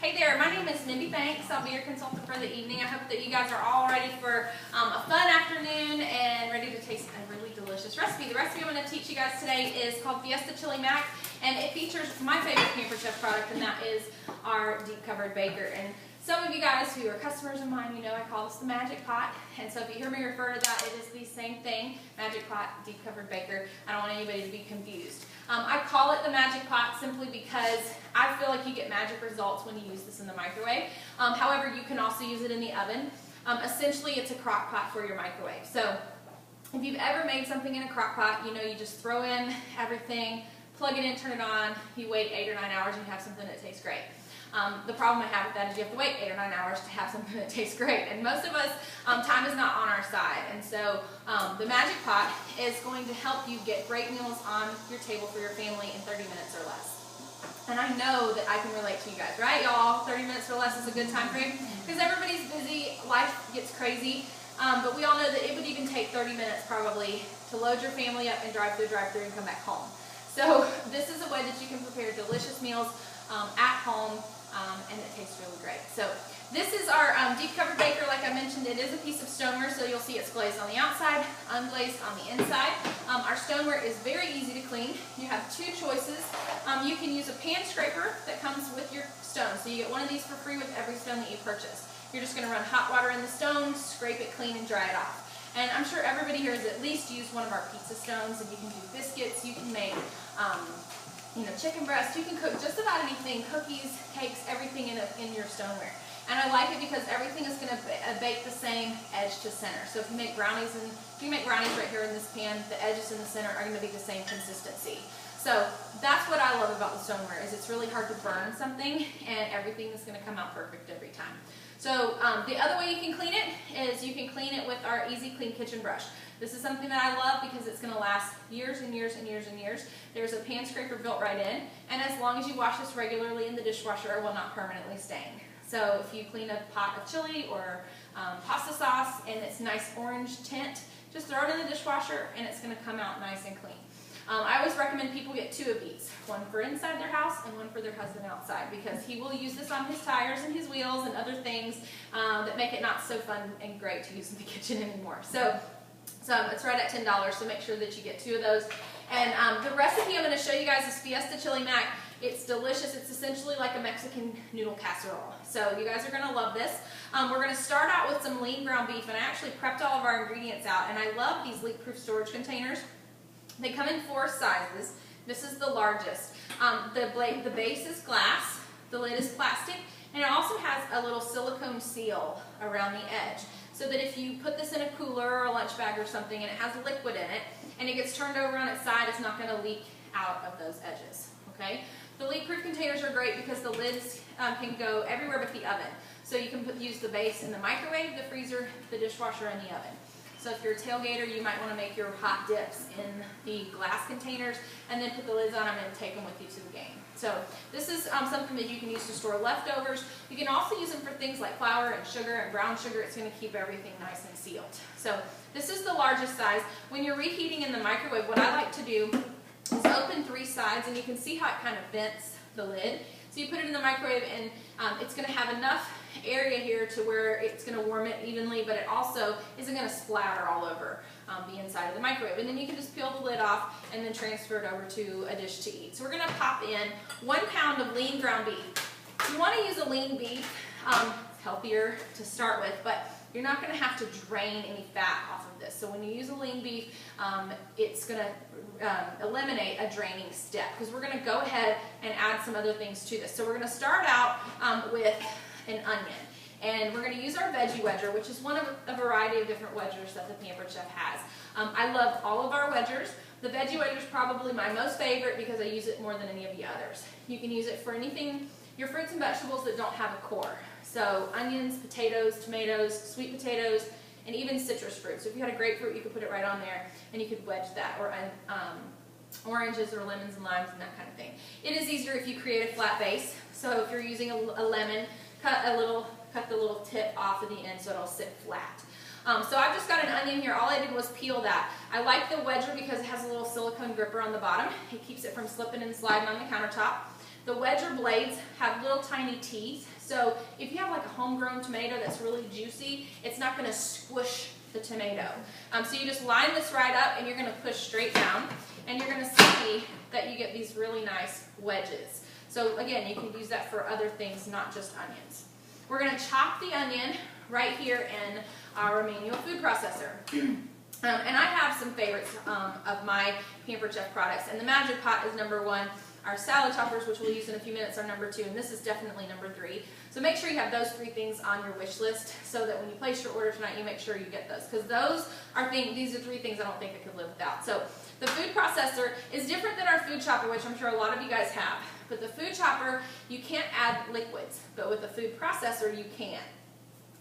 Hey there, my name is Mindy Banks. I'll be your consultant for the evening. I hope that you guys are all ready for a fun afternoon and ready to taste a really delicious recipe. The recipe I'm going to teach you guys today is called Fiesta Chili Mac, and it features my favorite Pampered Chef product, and that is our deep covered baker. And some of you guys who are customers of mine, you know I call this the Magic Pot, and so if you hear me refer to that, it is the same thing, Magic Pot, deep covered baker. I don't want anybody to be confused. I call it the Magic Pot simply because I feel like you get magic results when you use this in the microwave. However, you can also use it in the oven. Essentially, it's a crock pot for your microwave. So if you've ever made something in a crock pot, you know you just throw in everything, plug it in, turn it on, you wait 8 or 9 hours and you have something that tastes great. The problem I have with that is you have to wait 8 or 9 hours to have something that tastes great. And most of us, time is not on our side. And so the Magic Pot is going to help you get great meals on your table for your family in 30 minutes or less. And I know that I can relate to you guys, right? Y'all, 30 minutes or less is a good time frame because everybody's busy, life gets crazy. But we all know that it would even take 30 minutes probably to load your family up and drive through and come back home. So this is a way that you can prepare delicious meals at home. And it tastes really great. So this is our deep covered baker. Like I mentioned, it is a piece of stoneware, so you'll see it's glazed on the outside, unglazed on the inside. Our stoneware is very easy to clean. You have two choices. You can use a pan scraper that comes with your stone. So you get one of these for free with every stone that you purchase. You're just going to run hot water in the stone, scrape it clean, and dry it off. And I'm sure everybody here has at least used one of our pizza stones, and you can do biscuits, you can make chicken breast, you can cook just about anything, cookies, cakes, everything in your stoneware. And I like it because everything is going to bake the same edge to center. So if you make brownies right here in this pan, the edges in the center are going to be the same consistency. So that's what I love about the stoneware, is it's really hard to burn something and everything is going to come out perfect every time. So the other way you can clean it is you can clean it with our Easy Clean Kitchen Brush. This is something that I love because it's going to last years and years and years and years. There's a pan scraper built right in, and as long as you wash this regularly in the dishwasher, it will not permanently stain. So if you clean a pot of chili or pasta sauce and it's nice orange tint, just throw it in the dishwasher and it's going to come out nice and clean. I always recommend people get 2 of these, one for inside their house and one for their husband outside, because he will use this on his tires and his wheels and other things that make it not so fun and great to use in the kitchen anymore. So it's right at $10, so make sure that you get 2 of those. And the recipe I'm going to show you guys is Fiesta Chili Mac. It's delicious. It's essentially like a Mexican noodle casserole. So you guys are going to love this. We're going to start out with some lean ground beef, and I actually prepped all of our ingredients out, and I love these leak-proof storage containers. They come in 4 sizes. This is the largest. The base is glass, the lid is plastic, and it also has a little silicone seal around the edge, so that if you put this in a cooler or a lunch bag or something and it has a liquid in it and it gets turned over on its side, it's not going to leak out of those edges. Okay? The leak-proof containers are great because the lids can go everywhere but the oven. So you can use the base in the microwave, the freezer, the dishwasher, and the oven. So if you're a tailgater, you might want to make your hot dips in the glass containers and then put the lids on them and take them with you to the game. So this is something that you can use to store leftovers. You can also use them for things like flour and sugar and brown sugar. It's going to keep everything nice and sealed. So this is the largest size. When you're reheating in the microwave, what I like to do is open 3 sides, and you can see how it kind of vents the lid. So you put it in the microwave, and it's going to have enough area here to where it's going to warm it evenly, but it also isn't going to splatter all over the inside of the microwave. And then you can just peel the lid off and then transfer it over to a dish to eat. So we're going to pop in 1 pound of lean ground beef. You want to use a lean beef. It's healthier to start with, but you're not going to have to drain any fat off of this. So when you use a lean beef, it's going to eliminate a draining step, because we're going to go ahead and add some other things to this. So we're going to start out with an onion. And we're going to use our veggie wedger, which is one of a variety of different wedgers that the Pampered Chef has. I love all of our wedgers. The veggie wedger is probably my most favorite because I use it more than any of the others. You can use it for anything, your fruits and vegetables that don't have a core. So onions, potatoes, tomatoes, sweet potatoes, and even citrus fruit. So if you had a grapefruit, you could put it right on there and you could wedge that, or oranges or lemons and limes and that kind of thing. It is easier if you create a flat base. So if you're using a lemon, cut the little tip off of the end so it'll sit flat. So I've just got an onion here. All I did was peel that. I like the wedger because it has a little silicone gripper on the bottom. It keeps it from slipping and sliding on the countertop. The wedger blades have little tiny teeth, so if you have like a homegrown tomato that's really juicy, it's not going to squish the tomato. So you just line this right up and you're going to push straight down, and you're going to see that you get these really nice wedges. So again, you can use that for other things, not just onions. We're going to chop the onion right here in our manual food processor. And I have some favorites of my Pampered Chef products, and the Magic Pot is number 1. Our salad choppers, which we'll use in a few minutes, are number 2, and this is definitely number 3. So make sure you have those 3 things on your wish list so that when you place your order tonight, you make sure you get those, because these are 3 things I don't think I could live without. So the food processor is different than our food chopper, which I'm sure a lot of you guys have. But the food chopper, you can't add liquids, but with the food processor, you can.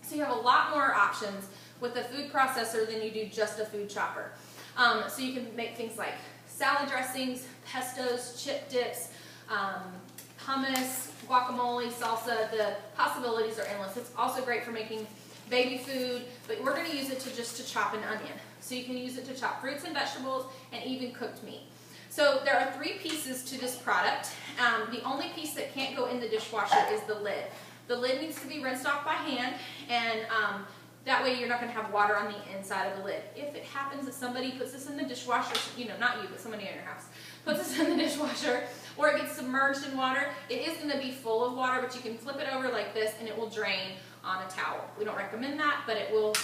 So you have a lot more options with the food processor than you do just a food chopper. So you can make things like salad dressings, pestos, chip dips, hummus, guacamole, salsa. The possibilities are endless. It's also great for making baby food, but we're going to use it just to chop an onion. So you can use it to chop fruits and vegetables and even cooked meat. So there are 3 pieces to this product. The only piece that can't go in the dishwasher is the lid. The lid needs to be rinsed off by hand, and that way you're not going to have water on the inside of the lid. If it happens that somebody puts this in the dishwasher, not you, but somebody in your house, puts this in the dishwasher, or it gets submerged in water, it is going to be full of water, but you can flip it over like this and it will drain on a towel. We don't recommend that, but it will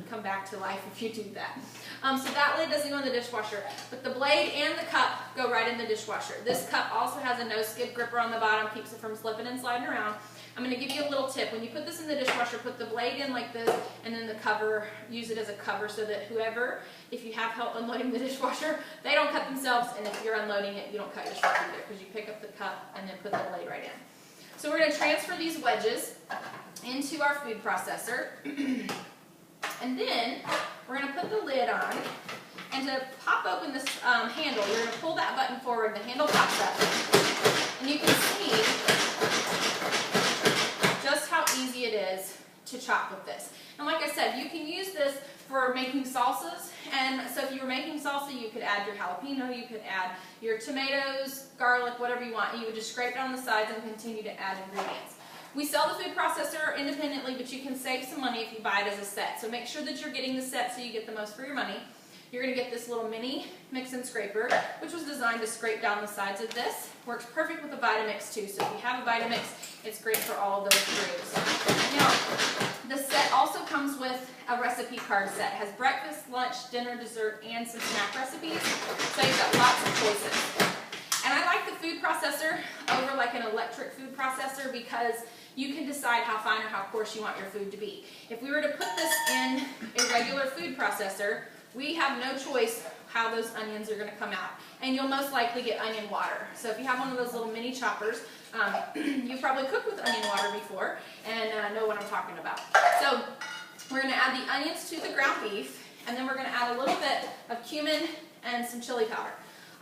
come back to life if you do that. So that lid doesn't go in the dishwasher, but the blade and the cup go right in the dishwasher. This cup also has a no-skid gripper on the bottom, keeps it from slipping and sliding around. I'm going to give you a little tip. When you put this in the dishwasher, put the blade in like this, and then the cover, use it as a cover so that whoever, if you have help unloading the dishwasher, they don't cut themselves, and if you're unloading it, you don't cut yourself either, because you pick up the cup and then put the blade right in. So we're going to transfer these wedges into our food processor, and then we're going to put the lid on, and to pop open this handle, you're going to pull that button forward, the handle pops up, and you can see just how easy it is to chop with this. And like I said, you can use this for making salsas, and so if you were making salsa, you could add your jalapeno, you could add your tomatoes, garlic, whatever you want. You would just scrape down the sides and continue to add ingredients. We sell the food processor independently, but you can save some money if you buy it as a set. So make sure that you're getting the set so you get the most for your money. You're going to get this little mini mix and scraper, which was designed to scrape down the sides of this. Works perfect with a Vitamix too, so if you have a Vitamix, it's great for all of those grooves. Now, the set also comes with a recipe card set. It has breakfast, lunch, dinner, dessert, and some snack recipes, so you've got lots of choices. And I like the food processor over like an electric food processor because you can decide how fine or how coarse you want your food to be. If we were to put this in a regular food processor, we have no choice how those onions are going to come out. And you'll most likely get onion water. So if you have one of those little mini choppers, you've probably cooked with onion water before and know what I'm talking about. So we're going to add the onions to the ground beef, and then we're going to add a little bit of cumin and some chili powder.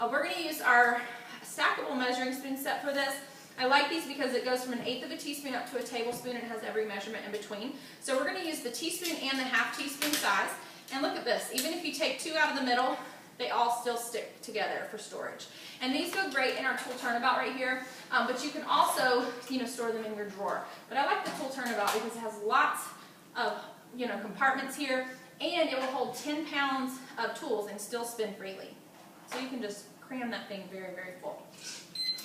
We're going to use our stackable measuring spoon set for this. I like these because it goes from 1/8 of a teaspoon up to a tablespoon and has every measurement in between. So we're going to use the teaspoon and the half teaspoon size. And look at this, even if you take 2 out of the middle, they all still stick together for storage. And these go great in our tool turnabout right here, but you can also, store them in your drawer. But I like the tool turnabout because it has lots of, compartments here, and it will hold 10 pounds of tools and still spin freely. So you can just cram that thing very, very full.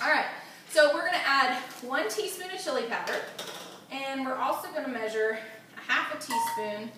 All right, so we're going to add 1 teaspoon of chili powder, and we're also going to measure a half a teaspoon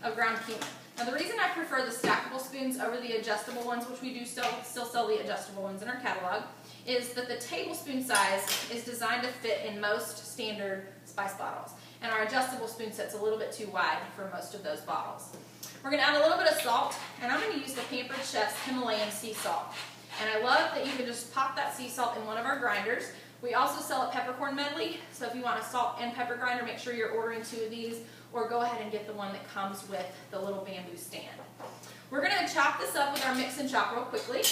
of ground cumin. Now the reason I prefer the stackable spoons over the adjustable ones, which we do still sell the adjustable ones in our catalog, is that the tablespoon size is designed to fit in most standard spice bottles. And our adjustable spoon set's a little bit too wide for most of those bottles. We're going to add a little bit of salt, and I'm going to use the Pampered Chef's Himalayan sea salt. And I love that you can just pop that sea salt in one of our grinders. We also sell a peppercorn medley, so if you want a salt and pepper grinder, make sure you're ordering 2 of these, or go ahead and get the one that comes with the little bamboo stand. We're going to chop this up with our mix and chop real quickly,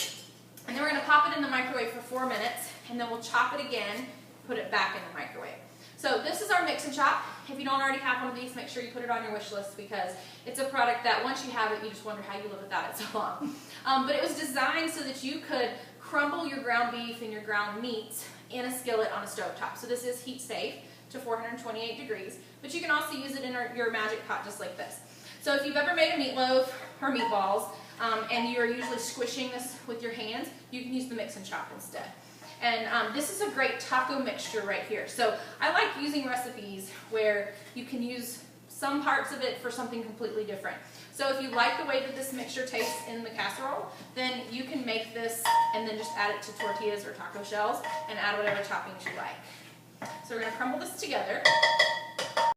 and then we're going to pop it in the microwave for 4 minutes, and then we'll chop it again, put it back in the microwave. So this is our mix and chop. If you don't already have one of these, make sure you put it on your wish list because it's a product that once you have it, you just wonder how you live without it so long. But it was designed so that you could crumble your ground beef and your ground meats in a skillet on a stove top. So this is heat safe to 428 degrees, but you can also use it in your magic pot just like this. So if you've ever made a meatloaf or meatballs, and you're usually squishing this with your hands, you can use the mix and chop instead. And this is a great taco mixture right here. So I like using recipes where you can use some parts of it for something completely different. So if you like the way that this mixture tastes in the casserole, then you can make this and then just add it to tortillas or taco shells and add whatever toppings you like. So we're going to crumble this together.